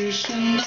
Krishna,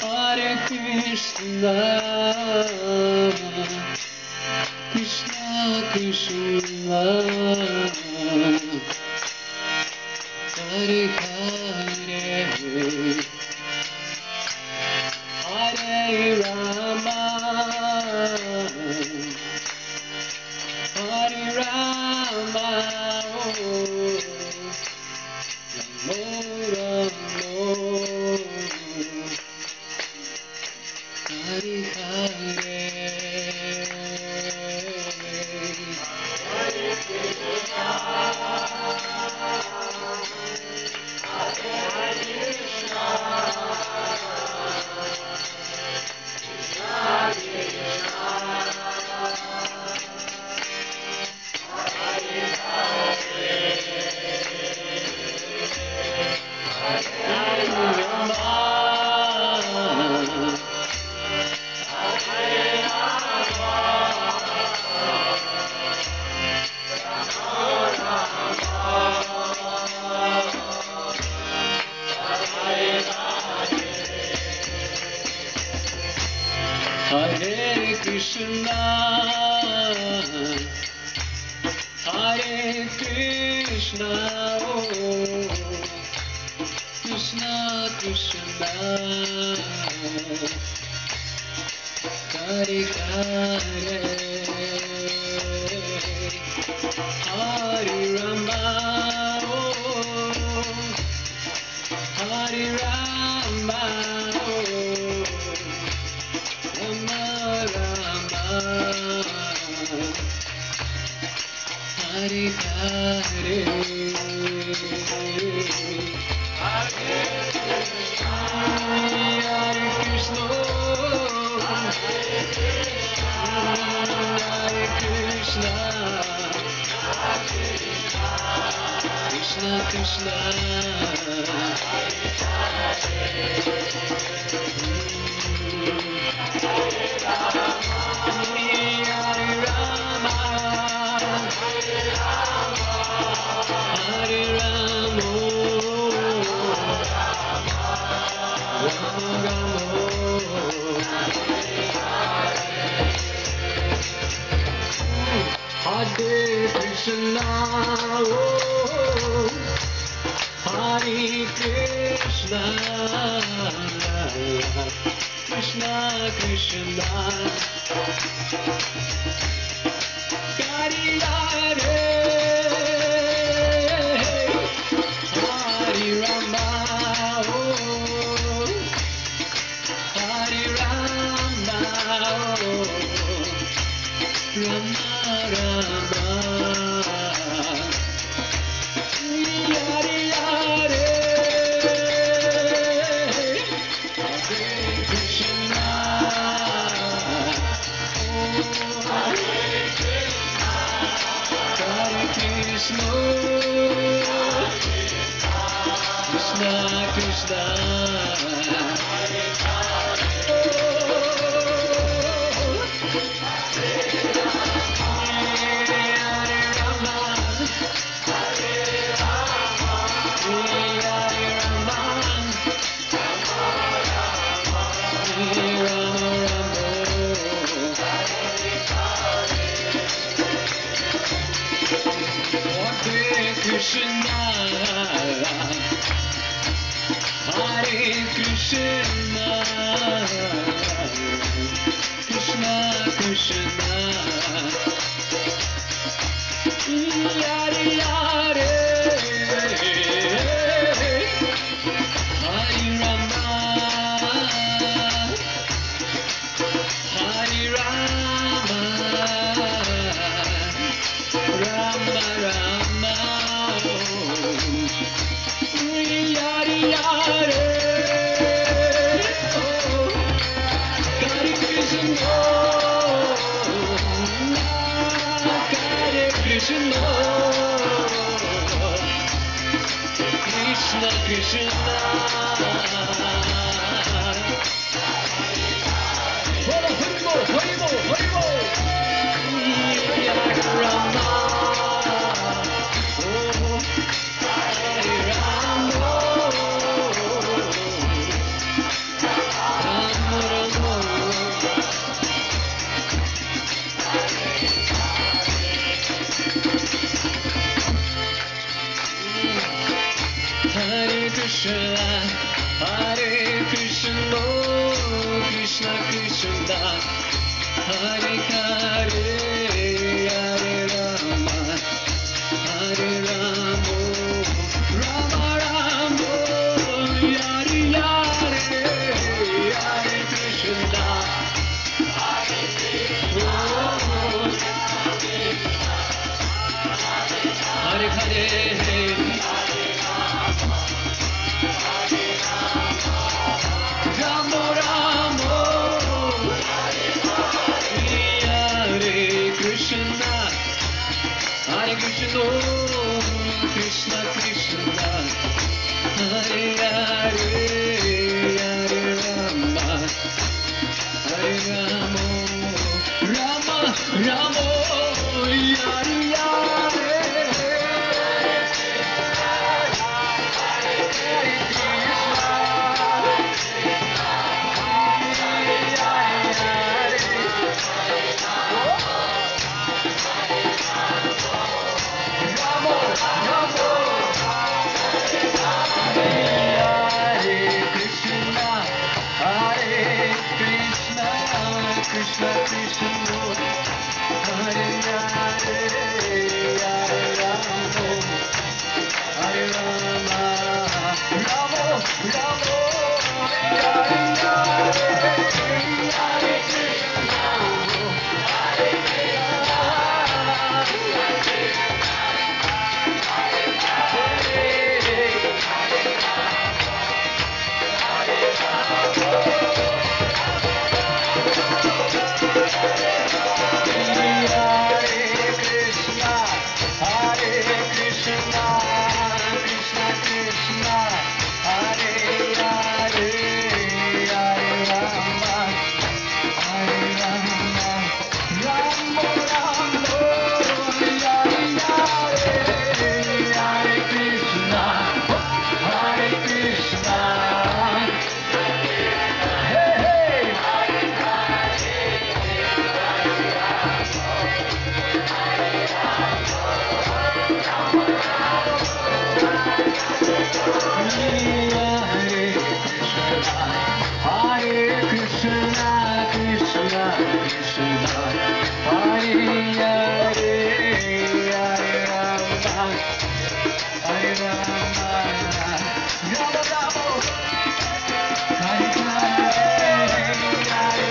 Hare Krishna, Krishna Krishna, Hare Hare, Hare Rama, Hare Rama, Ramo Hare Hare, Hare Krishna, Hare Krishna, Hare Krishna, Hare Krishna, Krishna Krishna, Hare Hare, Hare Rama, Hare Rama, Rama Rama, Hare Hare, Hare Krishna, Hare Krishna, Hare Krishna, Krishna Krishna, Hare Rama, Hare Rama, Rama Rama, Hare Krishna, Hare Krishna, Krishna Krishna, Hare Hare, Hare Rama, Hare Rama, Rama Rama, Hare Hare, Hare Krishna, Hare Krishna, Krishna Krishna, Krishna, Hare Krishna, Krishna Krishna, Hare Hare, Hare Rama, Hare Rama, Rama Rama, Hare Hare, Hare Krishna, Hare Krishna, Krishna Krishna, Hare Rama, Hare Krishna, Hare Krishna, Krishna Krishna, Hare Hare, Hare Rama, Hare Rama, Rama Rama, Hare Hare, Hare Krishna, Hare Hare, Rama Rama, Hare Krishna, Hare Krishna, Krishna Krishna, Hare Hare, Hare Rama, Hare Rama, Rama Rama, Hare Hare. Krishna Krishna, Hare Hare, Hare Rama, Hare Rama, Rama Rama, Hare Hare, Hare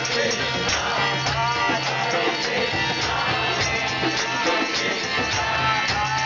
Krishna, Hare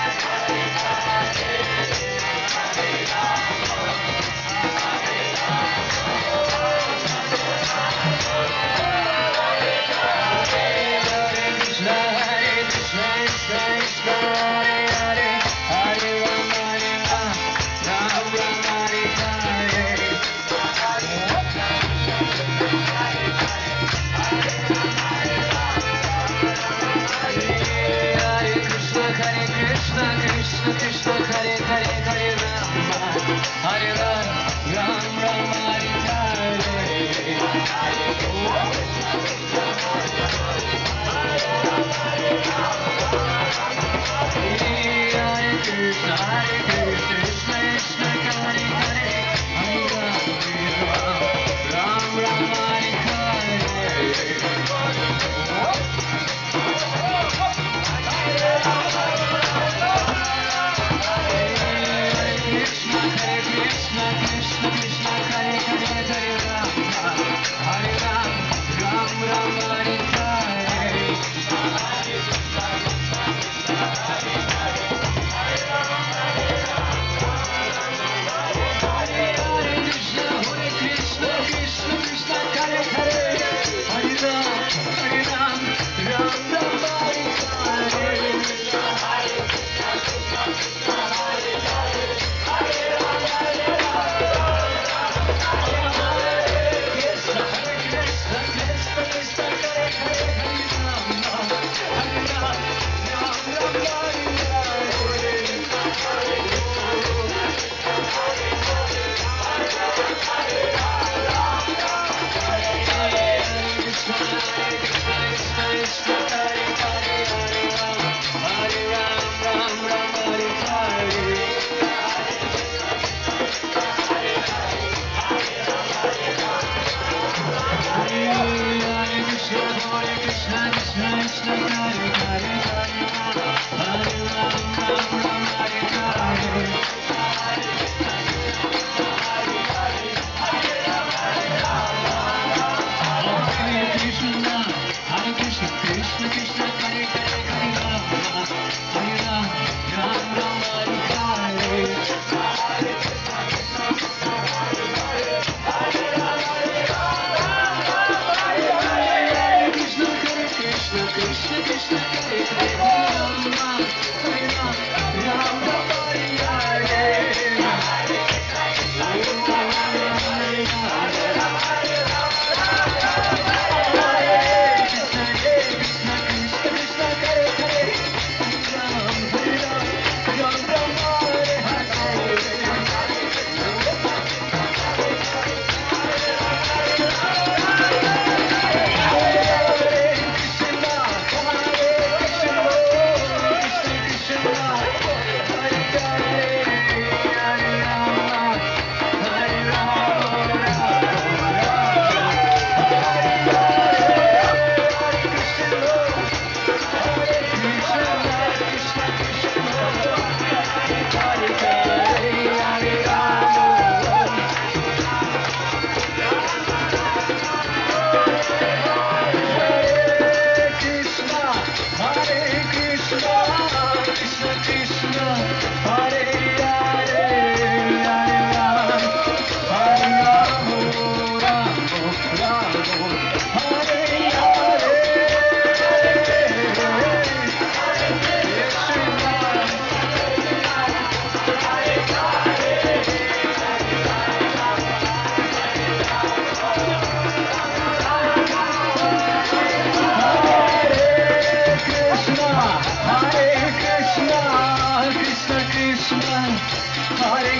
Hare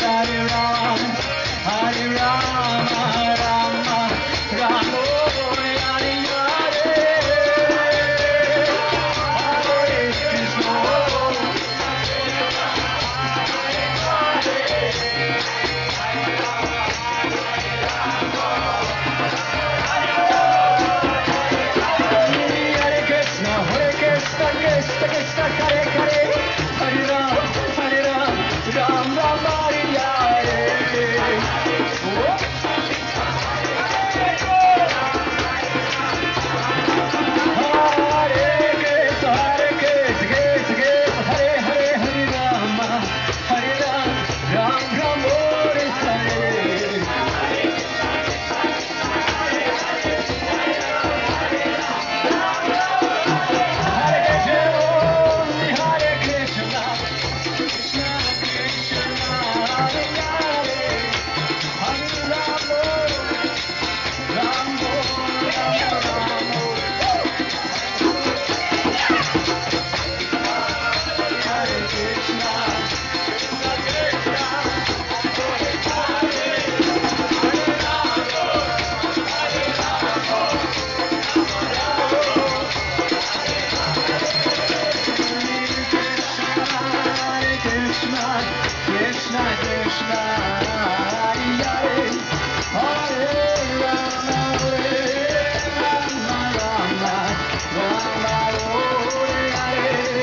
Hare Ram, Hare Rama, Rama Rama, Hare Hare, Hare Krishna. Krishna, Krishna, Hare Hare, Hare Ram, Ram Ram, Hare Hare. Hare Krishna, Hare Hare, Hare Ram, Ram Ram, Hare Hare. Krishna, Krishna, Hare Hare, Hare Rama, Rama Rama, Rama Hare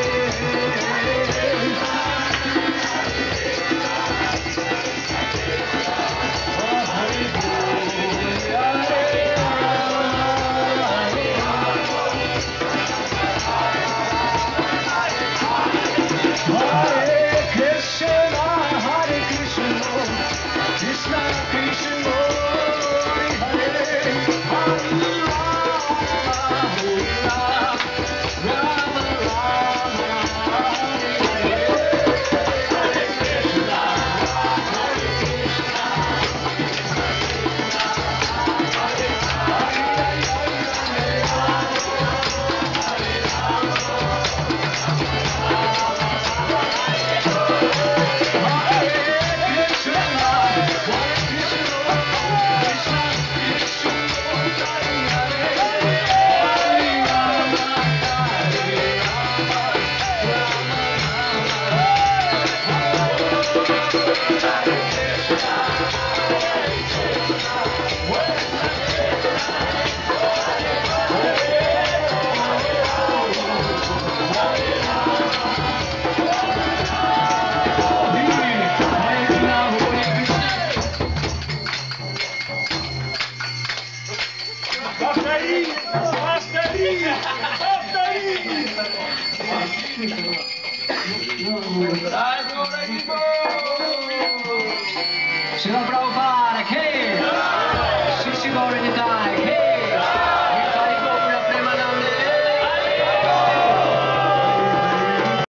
Srila Prabhupada, K.